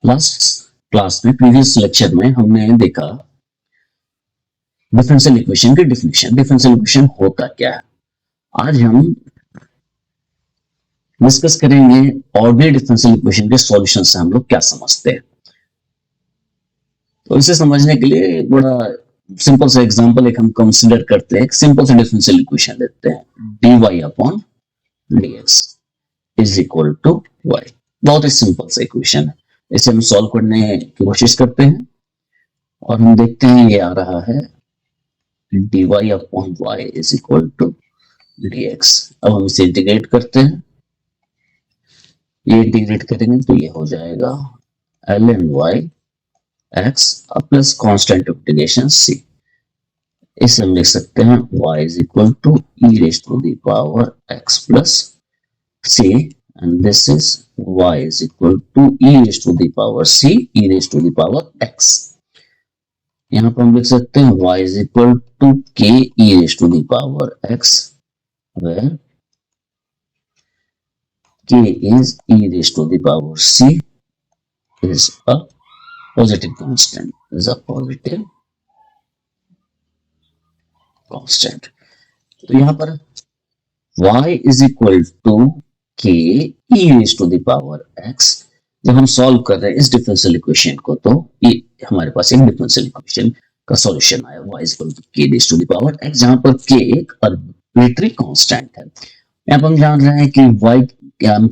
Last class में, previous lecture में हमने देखा डिफरेंशियल इक्वेशन की डेफिनेशन। डिफरेंशियल इक्वेशन होता क्या है, आज हम डिस्कस करेंगे। ऑर्डिनरी डिफरेंशियल इक्वेशन के सॉल्यूशन से हम लोग क्या समझते हैं। तो इसे समझने के लिए बड़ा सिंपल सा एग्जांपल एक हम कंसीडर करते हैं। एक सिंपल सा डिफरेंशियल इक्वेशन लेते हैं, dy upon dx is equal to y। बहुत ही सिंपल सा इक्वेशन है। इसे हम सॉल्व करने की कोशिश करते हैं और हम देखते हैं ये आ रहा है dy upon y is equal to dx। अब हम इसे इंटीग्रेट करते हैं, ये इंटीग्रेट करेंगे तो ये हो जाएगा ln y x plus constant integration c। इसे हम लिख सकते हैं y is equal to e raise to the power x plus c, and this is y is equal to e raised to the power c e raised to the power x। यहाँ पर हम लिख सकते हैं y is equal to k e raised to the power x, where k is e raised to the power c is a positive constant, is a positive constant। तो यहाँ पर y is equal to k e raised to the power x। जब हम solve कर रहे हैं इस differential equation को, तो ये हमारे पास एक डिफरेंशियल इक्वेशन का सॉल्यूशन आया, y is equal to k raised to the power x, जहां पर k एक आर्बिट्रेरी कांस्टेंट है। यहाँ पर हम जान रहे हैं कि y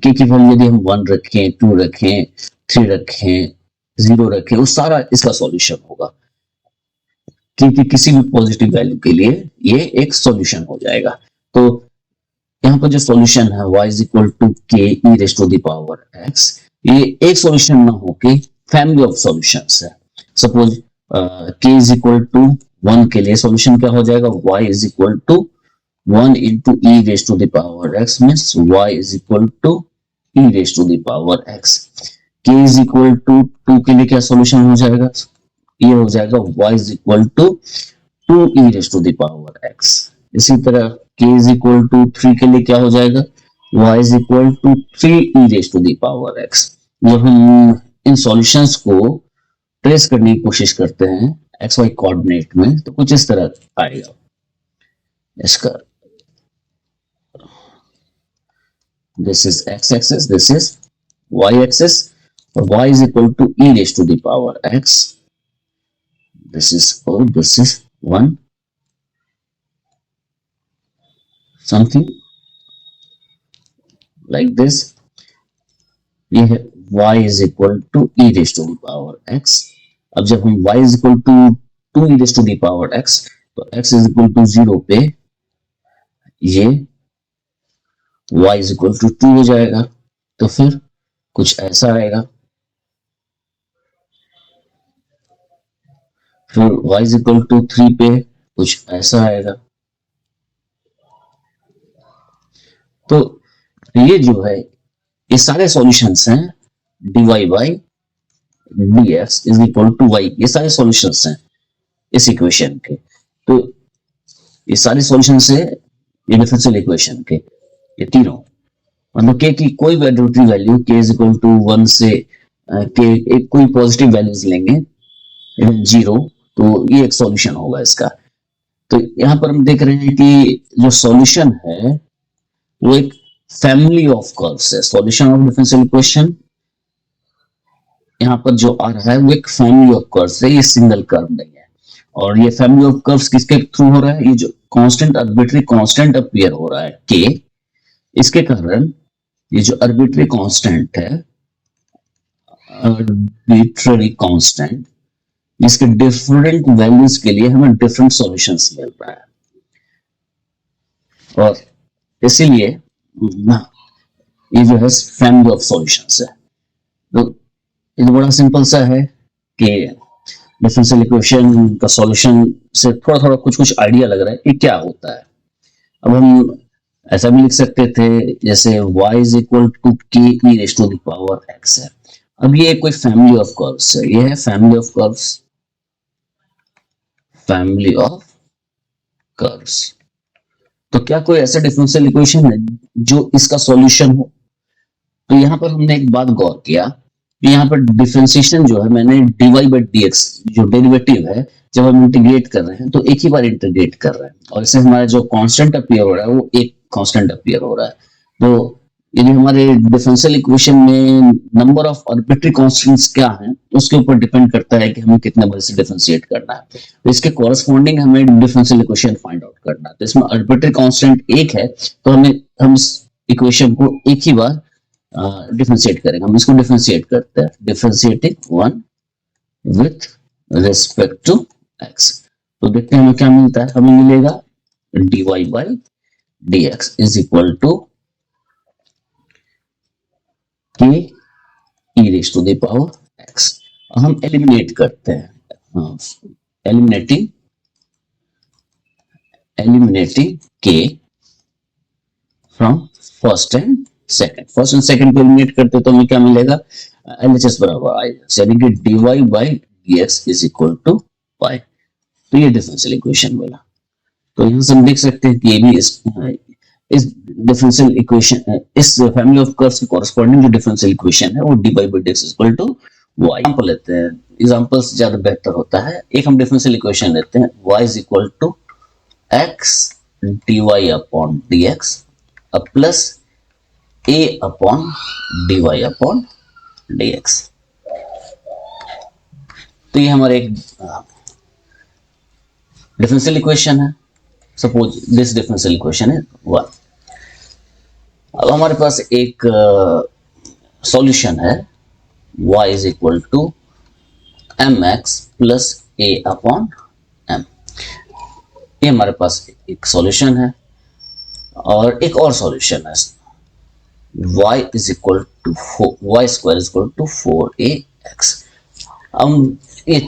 k की वैल्यू यदि हम 1 रखें, 2 रखें, 3 रखें, 0 रखें, वो सारा इसका सॉल्यूशन होगा, क्योंकि किसी भी पॉजिटिव वैल्यू के लिए ये एक सॉल्यूशन हो जाएगा। तो यहाँ पर जो सॉल्यूशन है y is equal to k e raised to the power x, ये एक सॉल्यूशन ना होके फैमिली ऑफ सॉल्यूशंस है। Suppose k is equal to 1 के लिए सॉल्यूशन क्या हो जाएगा, y is equal to 1 into e raised to the power x means y is equal to e raised to the power x। k is equal to 2 के लिए क्या solution हो जाएगा, ये हो जाएगा y is equal to 2 e raised to the power x। इसी तरह k is equal to 3 के लिए क्या हो जाएगा, y is equal to 3 e raised to the power x। जब हम इन सॉल्यूशंस को ट्रेस करने की कोशिश करते हैं एक्स वाई कोऑर्डिनेट में, तो कुछ इस तरह आएगा इसका। This is x axis, this is y axis, और y is equal to e raised to the power x। this is 4, this is 1, something like this। ये है y is equal to e raised to the power x। अब जब हम y is equal to 2 e raised to the power x, तो x is equal to 0 पे ये y is equal to 2 हो जाएगा। तो फिर कुछ ऐसा आएगा, फिर y is equal to 3 पे कुछ ऐसा आएगा। तो ये जो है, ये सारे सॉल्यूशंस हैं dy by dx is equal to y, ये सारे सॉल्यूशंस हैं इस इक्वेशन के। तो ये सारे सॉल्यूशंस है ये डिफरेंशियल इक्वेशन के, ये तीनों, मतलब k की कोई arbitrary value k is equal to 1 से k एक कोई पॉजिटिव वैल्यूज लेंगे, 0, तो ये एक सॉल्यूशन होगा इसका। तो यहाँ पर हम देख रहे हैं कि जो सॉल्यूशन है वो एक फैमिली ऑफ कर्व्स है। सॉल्यूशन ऑफ डिफरेंशियल इक्वेशन यहाँ पर जो आ रहा है वो एक फैमिली ऑफ कर्व्स है, ये सिंगल कर्व नहीं है। और ये फैमिली ऑफ कर्व्स किसके थ्रू हो रहा है, ये जो कांस्टेंट आर्बिट्रेरी कांस्टेंट अपीयर हो रहा है k, इसके कारण ये जो आर्बिट्रेरी कांस्टेंट है, आर्बिट्रेरी कांस्टेंट, जिसके डिफरेंट वैल्यूज के लिए हमें डिफरेंट सॉल्यूशंस मिल रहा है। और इसीलिए ये जो है फैमिली ऑफ सॉल्यूशंस है। तो ये तो बड़ा सिंपल सा है कि डिफरेंशियल इक्वेशन का सॉल्यूशन से थोड़ा थोड़ा कुछ कुछ आइडिया लग रहा है कि क्या होता है। अब हम ऐसा भी लिख सकते थे जैसे y is equal to k e raised to the power x है। अब ये कोई फैमिली ऑफ कर्व्स है, ये है family of curves, family of curves. तो क्या कोई ऐसा डिफरेंशियल इक्वेशन है जो इसका सॉल्यूशन हो? तो यहां पर हमने एक बात गौर किया यहाँ पर डिफरेंशिएशन जो है मैंने dy बाई dx जो डेरिवेटिव है जब हम इंटीग्रेट कर रहे हैं तो एक ही बार इंटीग्रेट कर रहे हैं और इससे हमारा जो कांस्टेंट अपीयर हो रहा है वो एक कांस्टेंट अपीयर हो रहा है। तो यदि हमारे डिफरेंशियल इक्वेशन में नंबर ऑफ आर्बिट्री कांस्टेंट्स क्या हैं उसके ऊपर डिपेंड करता है कि हमें कितने बार से डिफरेंशिएट करना है। तो इसके कॉरस्पॉन्डिंग हमें डिफरेंशियल इक्वेशन फाइंड आउट करना है। तो इसमें आर्बिट्री कांस्टेंट एक है तो हम इस इक्वेशन को एक ही बार डिफरेंशिएट करेंगे। हम इसको डिफरेंशिएट करते हैं, differentiating one with respect to x. तो देखते हैं हमें क्या मिलता है। हमें मिलेगा dy by dx is equal to k e raise to the power x। हम एलिमिनेट करते हैं, eliminating k from first and second को एलिमिनेट करते तो हमें क्या मिलेगा, LHS बराबर आएगा यानी कि dy by dx is equal to pi. तो ये डिफरेंशियल इक्वेशन मिला। तो यहाँ से हम देख सकते हैं कि ये भी इस डिफरेंशियल इक्वेशन इस फैमिली ऑफ कर्व्स के कॉरस्पॉन्डिंग जो डिफरेंशियल इक्वेशन है वो dy by dx is equal to y। Example लेते हैं, एग्जांपल्स ज्यादा बेहतर होता है। एक हम डिफरेंशियल इक्वेशन लेते हैं y is equal to x dy upon dx plus a upon dy upon dx। तो ये हमारे एक डिफरेंशियल इक्वेशन है। सपोज दिस डिफरेंशियल इक्वेशन है 1। अब हमारे पास एक सॉल्यूशन है y is equal to mx plus a upon m। ये हमारे पास एक सॉल्यूशन है और एक और सॉल्यूशन है y is equal to y square is equal to 4ax। हम ये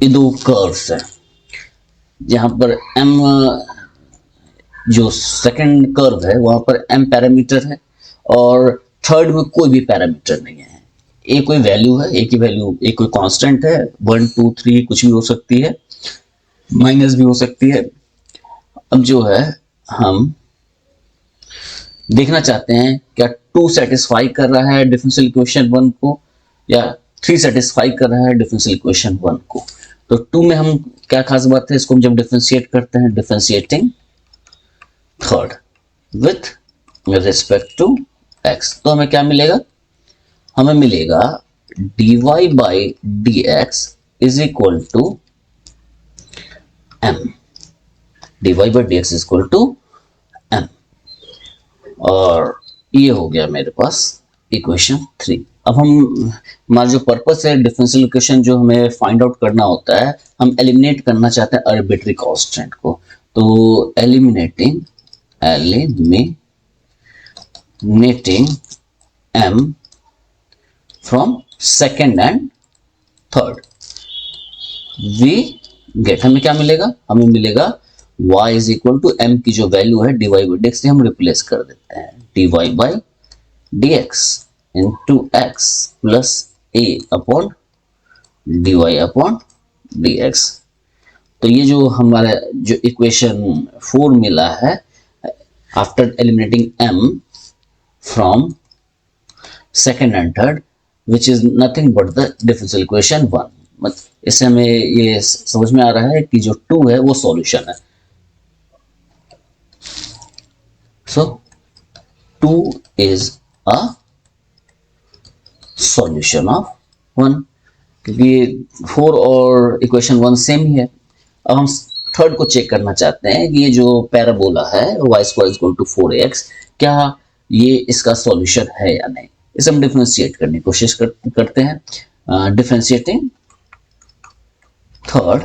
दो कर्व्स हैं जहां पर m जो सेकंड कर्व है वहां पर m पैरामीटर है और थर्ड में कोई भी पैरामीटर नहीं है। ए कोई वैल्यू है, ए की वैल्यू एक कोई कांस्टेंट है 1 2 3 कुछ भी हो सकती है, माइनस भी हो सकती है। अब जो है हम देखना चाहते हैं क्या 2 सेटिस्फाई कर रहा है डिफरेंशियल इक्वेशन 1 को या 3 सेटिस्फाई कर रहा है डिफरेंशियल इक्वेशन 1 को। तो 2 में हम क्या खास बात है, इसको हम जब डिफरेंशिएट करते हैं differentiating third with respect to x तो हमें क्या मिलेगा, हमें मिलेगा dy by dx is equal to m। dy by dx is equal to m और ये हो गया मेरे पास इक्वेशन 3। अब हम हमारा जो पर्पस है डिफरेंशियल इक्वेशन जो हमें फाइंड आउट करना होता है, हम एलिमिनेट करना चाहते हैं आर्बिट्री कांस्टेंट को। तो eliminating m from second and third we get, हमें क्या मिलेगा, हमें मिलेगा y is equal to m की जो वैल्यू है dy बाई dx से हम रिप्लेस कर देते हैं dy by dx into x plus a upon dy upon dx। तो ये जो हमारा जो इक्वेशन 4 मिला है after eliminating m from second and third which is nothing but the differential equation 1। इससे हमें ये समझ में आ रहा है कि जो 2 है वो सॉल्यूशन है। So 2 is a solution of 1 क्योंकि 4 और इक्वेशन 1 सेम ही है। अब हम थर्ड को चेक करना चाहते हैं कि ये जो पैराबोला है y square is equal to 4ax क्या ये इसका सॉल्यूशन है या नहीं। इसे हम डिफरेंशिएट करने की कोशिश करते हैं। Differentiating third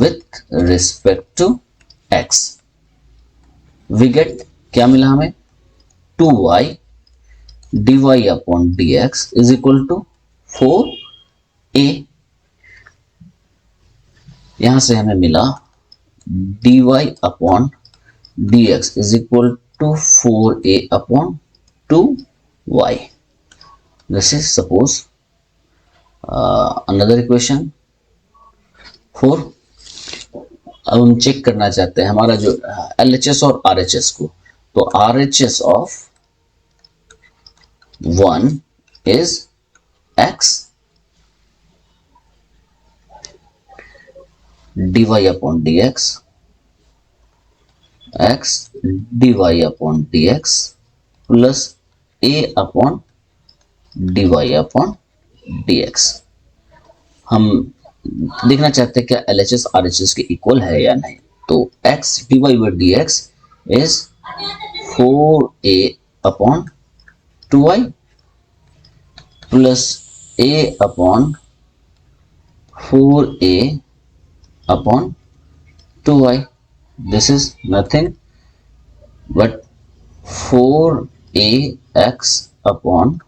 with respect to x we get, क्या मिला हमें 2y dy upon dx is equal to 4a। यहां से हमें मिला dy upon dx is equal to 4a upon 2y। This is suppose another equation 4। अब हम चेक करना चाहते हैं हमारा जो LHS और RHS को। तो RHS of 1 is x dy upon dx, x dy upon dx plus a upon dy upon dx। हम देखना चाहते हैं क्या LHS RHS के इक्वल है या नहीं। तो x dy by dx is 4a upon 2y plus a upon 4a upon 2y. This is nothing but 4ax upon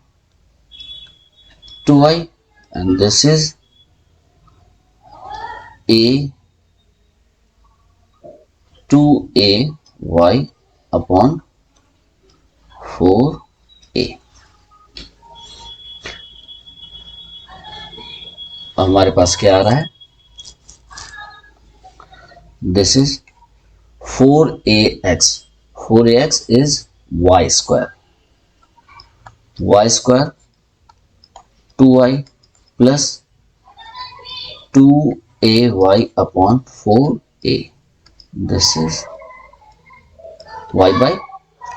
2y, and this is a 2ay upon 4a। हमारे पास क्या आ रहा है? This is 4ax. 4ax is y square. Y square 2y plus 2ay upon 4a. This is y by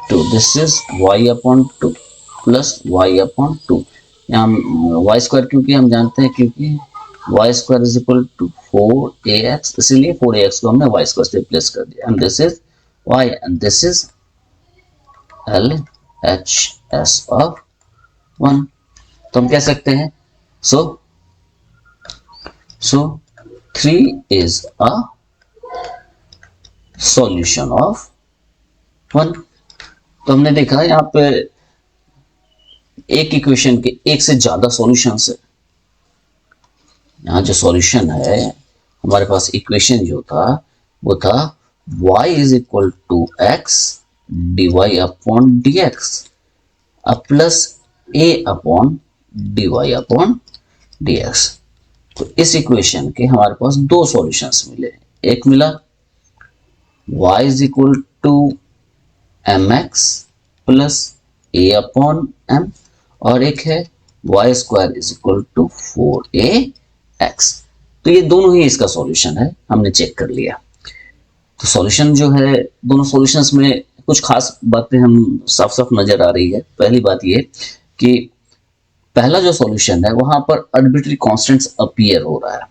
2. This is y upon 2 plus y upon 2. यहाँ y square क्योंकि हम जानते हैं क्योंकि y square is equal to 4ax, इसीलिए 4ax को हमने y square से रिप्लेस कर दिया। And this is y and this is LHS of 1। तो हम कह सकते हैं सो 3 is a solution of 1। तो हमने देखा यहाँ पे एक इक्वेशन के एक से ज्यादा सॉल्यूशंस है। यहाँ जो सॉल्यूशन है हमारे पास इक्वेशन जो था वो था y is equal to x dy upon dx plus a upon dy upon dx। तो इस इक्वेशन के हमारे पास दो सॉल्यूशंस मिले। एक मिला y is equal to mx plus a upon m, और एक है y square is equal to 4ax। तो ये दोनों ही इसका सॉल्यूशन है, हमने चेक कर लिया। तो सॉल्यूशन जो है दोनों सॉल्यूशंस में कुछ खास बातें हम साफ साफ नजर आ रही है। पहली बात ये कि पहला जो सॉल्यूशन है वहां पर आर्बिट्ररी कांस्टेंट्स अपीयर हो रहा है,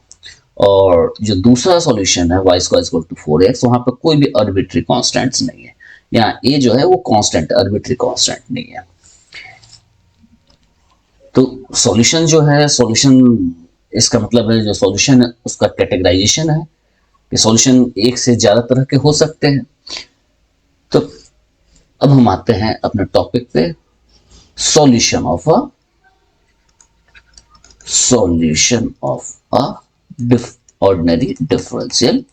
और जो दूसरा सॉल्यूशन है y square equal to 4x वहां पर कोई भी आर्बिट्ररी कांस्टेंट्स नहीं है। यहाँ a जो है वो कांस्टेंट, आर्बिट्ररी कांस्टेंट नहीं है। तो सॉल्यूशन जो है, सॉल्यूशन इसका मतलब है जो सॉल्यूशन है उसका कैटेगराइजेशन है कि सॉल्यूशन एक से ज्यादा तरह के हो सकते हैं। तो अब हम आते हैं अपने टॉपिक पे, solution of a ordinary differential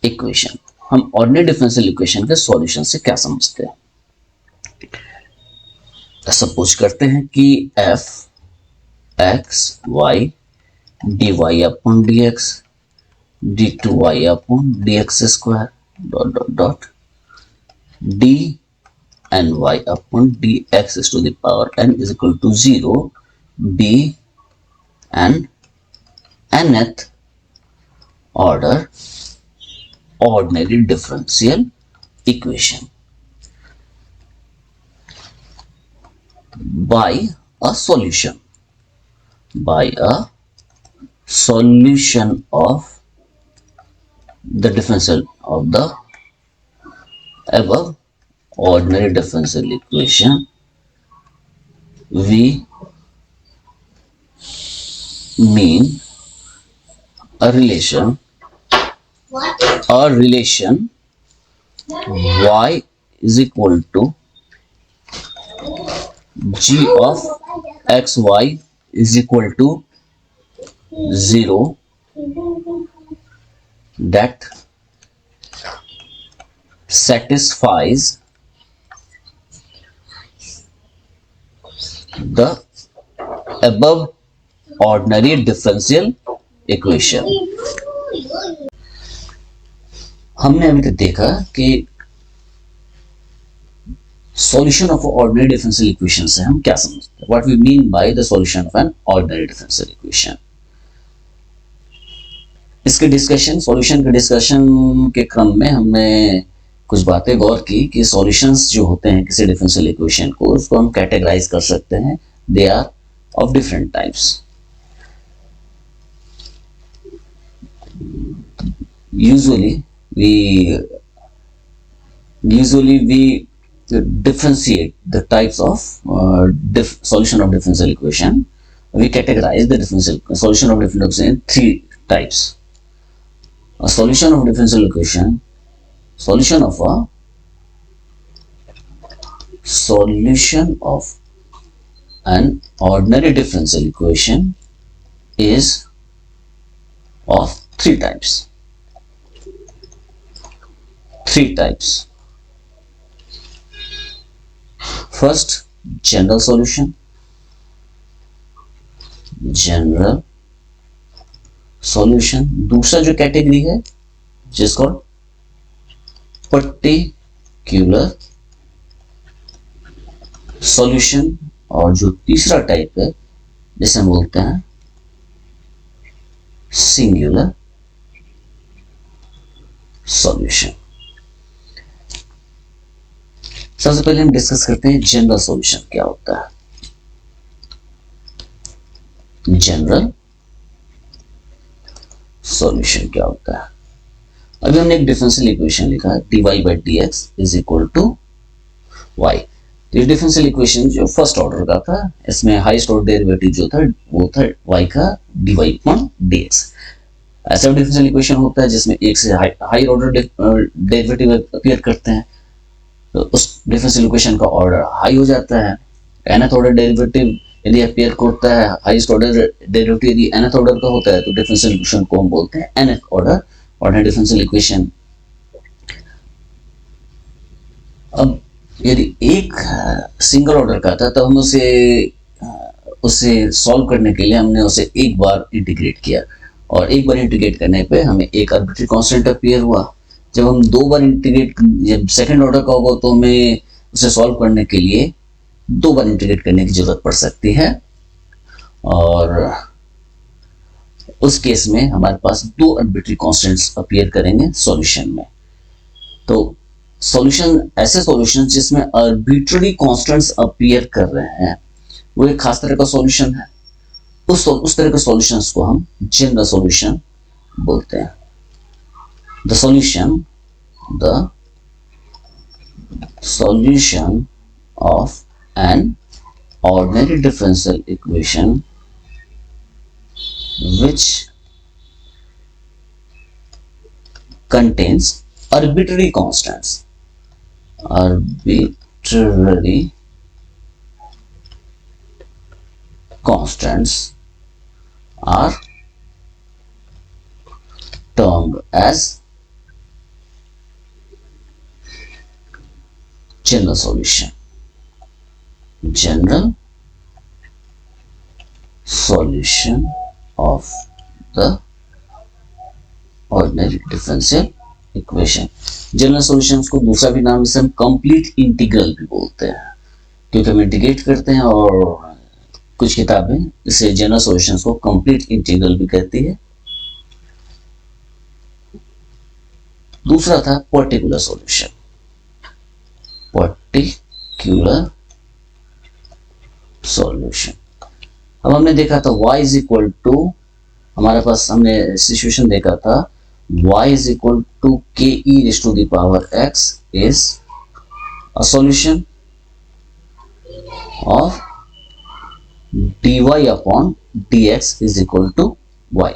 equation. हम ऑर्डिनरी डिफरेंशियल इक्वेशन के सॉल्यूशन से क्या समझते हैं? सपोज करते हैं कि f x y dy upon dx d2y upon dx square dot dot dot d and y upon dx is to the power n is equal to 0 be an nth order ordinary differential equation by a solution of the differential of the above ordinary differential equation. We mean a relation y is equal to g of xy is equal to 0 that satisfies the above ordinary differential equation। हमने अभी तक देखा कि solution of ordinary differential equation से हम क्या समझते हैं, what we mean by the solution of an ordinary differential equation. इसके डिस्कशन, सॉल्यूशन के डिस्कशन के क्रम में हमने कुछ बातें गौर की कि सॉल्यूशंस जो होते हैं किसी डिफरेंशियल इक्वेशन को, उसको हम कैटेगराइज कर सकते हैं, they are of different types. usually we differentiate the types of solution of differential equation. We categorize the differential solution of differential equation in three types. A solution of differential equation, solution of an ordinary differential equation is of three types. First, general solution. दूसरा जो category है जिसको particular solution, और जो तीसरा type है जिसे हम बोलते हैं सिंगुलर सॉल्यूशन। सबसे पहले हम डिस्कस करते हैं जनरल सॉल्यूशन क्या होता है। जनरल सॉल्यूशन क्या होता है? अभी हमने एक डिफरेंशियल इक्वेशन लिखा है dy by dx is equal to y। तो ये डिफरेंशियल इक्वेशन जो फर्स्ट ऑर्डर का था, इसमें हाईएस्ट ऑर्डर डेरिवेटिव जो था वो था y का dy upon dx। ऐसा डिफरेंशियल इक्वेशन होता है जिसमें एक से हाई ऑर्डर डेरिवेटिव अपीयर करते हैं, तो उस डिफरेंशियल इक्वेशन का ऑर्डर हाई हो जाता है। nth ऑर्डर डेरिवेटिव यदि अपीयर करता है, हाईएस्ट ऑर्डर डेरिवेटिव यदि nth ऑर्डर का होता है, तो डिफरेंशियल इक्वेशन को हम बोलते हैं nth order ordinary differential equation. अब यदि एक सिंगल ऑर्डर का था, तो हम उसे सॉल्व करने के लिए हमने उसे एक बार इंटीग्रेट किया, और एक बार इंटीग्रेट करने पे हमें एक आर्बिट्री कांस्टेंट अपीयर हुआ। जब हम दो बार इंटीग्रेट, जब सेकंड ऑर्डर का होगा, तो हमें उसे सॉल्व करने के लिए दो बार इंटीग्रेट करने की जरूरत पड़ सकती है, और उस केस में हमारे पास दो आर्बिट्री कांस्टेंट्स अपीयर करेंगे सॉल्यूशन में। तो सॉल्यूशन, ऐसे सॉल्यूशन जिसमें आर्बिट्री कांस्टेंट्स अपीयर कर रहे हैं, वो एक खास तरह का सॉल्यूशन है। उस तरह के सॉल्यूशंस को हम जनरल सॉल्यूशन बोलते हैं। The solution of an ordinary differential equation which contains arbitrary constants are termed as general solution. General solution of the ordinary differential equation. General solutions को दूसरा भी नाम इसे हम कंप्लीट इंटीग्रल भी बोलते हैं, क्योंकि हम इंटीग्रेट करते हैं, और कुछ किताबें इसे जनरल सॉल्यूशंस को कंप्लीट इंटीग्रल भी कहती है। दूसरा था पर्टिकुलर सॉल्यूशन। पर्टिकुलर सॉल्यूशन, अब हमने देखा था y इज इक्वल टू, हमारे पास हमने सिचुएशन देखा था y is equal to k e raise to the power x is a solution of dy upon dx is equal to y।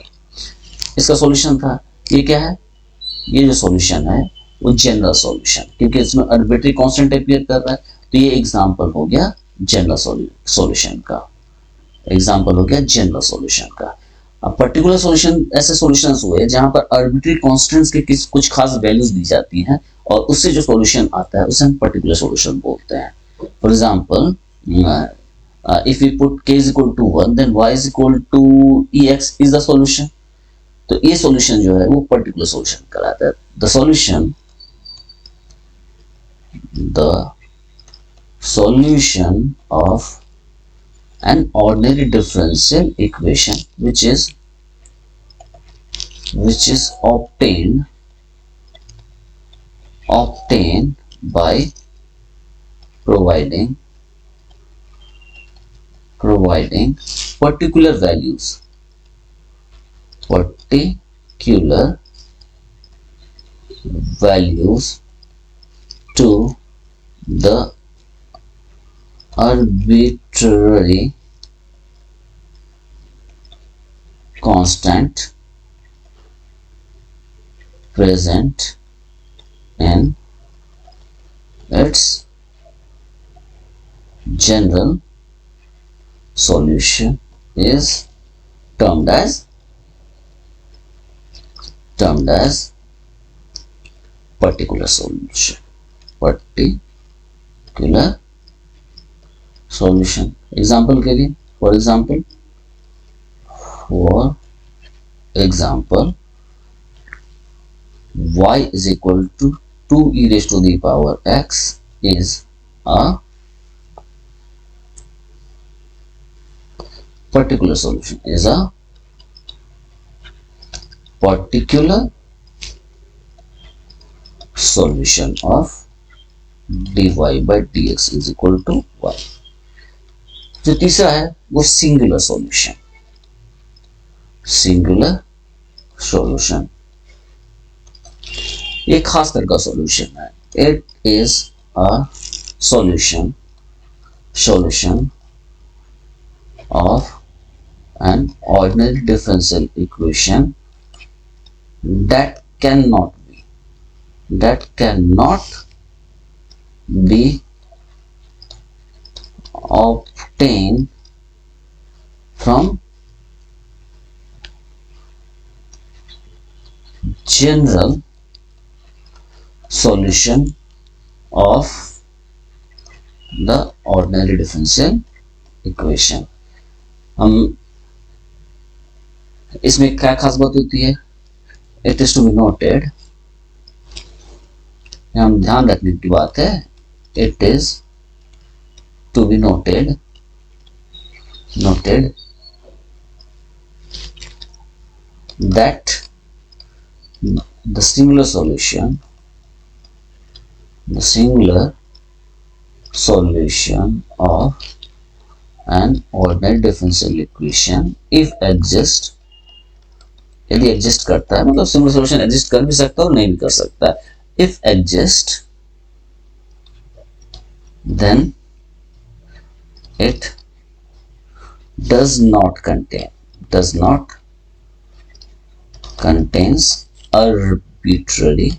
इसका solution था, ये क्या है? ये जो सॉल्यूशन है वो जनरल सॉल्यूशन, क्योंकि इसमें आर्बिट्री कांस्टेंट अपीयर कर रहा है, तो ये एग्जांपल हो गया जनरल सॉल्यूशन का। एग्जांपल हो गया जनरल सॉल्यूशन का। अब पर्टिकुलर सॉल्यूशन ऐसे सॉल्यूशंस हुए जहां पर आर्बिट्री कांस्टेंट्स के कुछ खास वैल्यूज दी जाती हैं, और उससे जो सॉल्यूशन आता है उसे हम पर्टिकुलर सॉल्यूशन बोलते हैं। For example, if we put k is equal to 1, then y is equal to ex is the solution। तो ये सॉल्यूशन जो है वो पर्टिकुलर सॉल्यूशन कहलाता है। the solution of an ordinary differential equation which is obtained by providing particular values to the arbitrary constant present in its general solution is termed as particular solution. Example के लिए, for example y is equal to 2 e raised to the power x is a particular solution, is a particular solution of dy by dx is equal to y. जो तीसरा है वो singular solution, एक खास तरह का सॉल्यूशन है. It is a solution of an ordinary differential equation that cannot be obtained from general solution of the ordinary differential equation. हम इसमें क्या खास बात होती है, it is to be noted, हम ध्यान रखने की बात है, it is to be noted that the singular solution of an ordinary differential equation if exist, यदि एग्जिस्ट करता है, मतलब सिंगुलर सॉल्यूशन एग्जिस्ट कर भी सकता है और नहीं भी कर सकता है. If exist then it does not contains arbitrary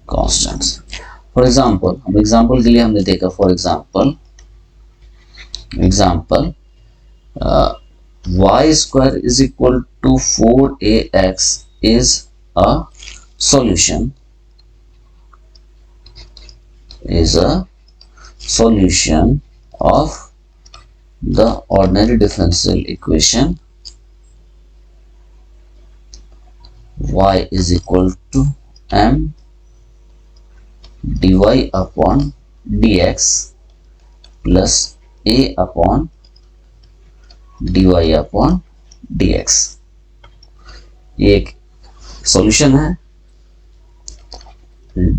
constants. For example, हम एग्जाम्पल के लिए हमने देखा, for example y square is equal to 4ax is a solution of the ordinary differential equation y is equal to m dy upon dx plus a upon dy upon dx. ये एक solution है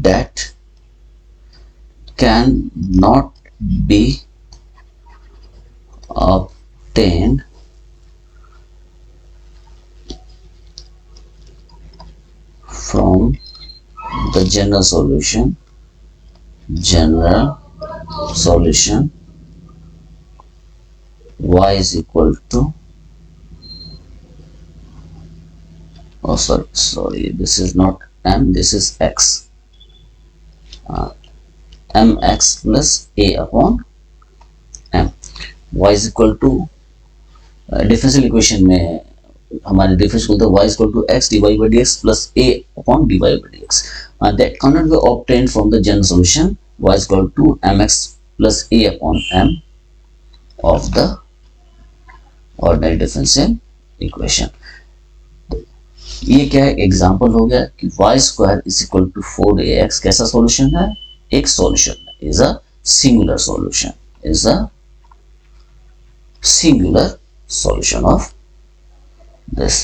that can not be obtained from the general solution y is equal to, oh sorry, this is not m, this is x, mx plus a upon m. y is equal to differential equation में हमारे differential तो y is equal to x dy by dx plus a upon dy by dx, and that cannot be obtained from the general solution y is equal to mx plus a upon m of the ordinary differential equation. ये क्या है, example हो गया कि y square is equal to 4ax कैसा solution है, एक solution है, is a singular solution, is a singular solution of this.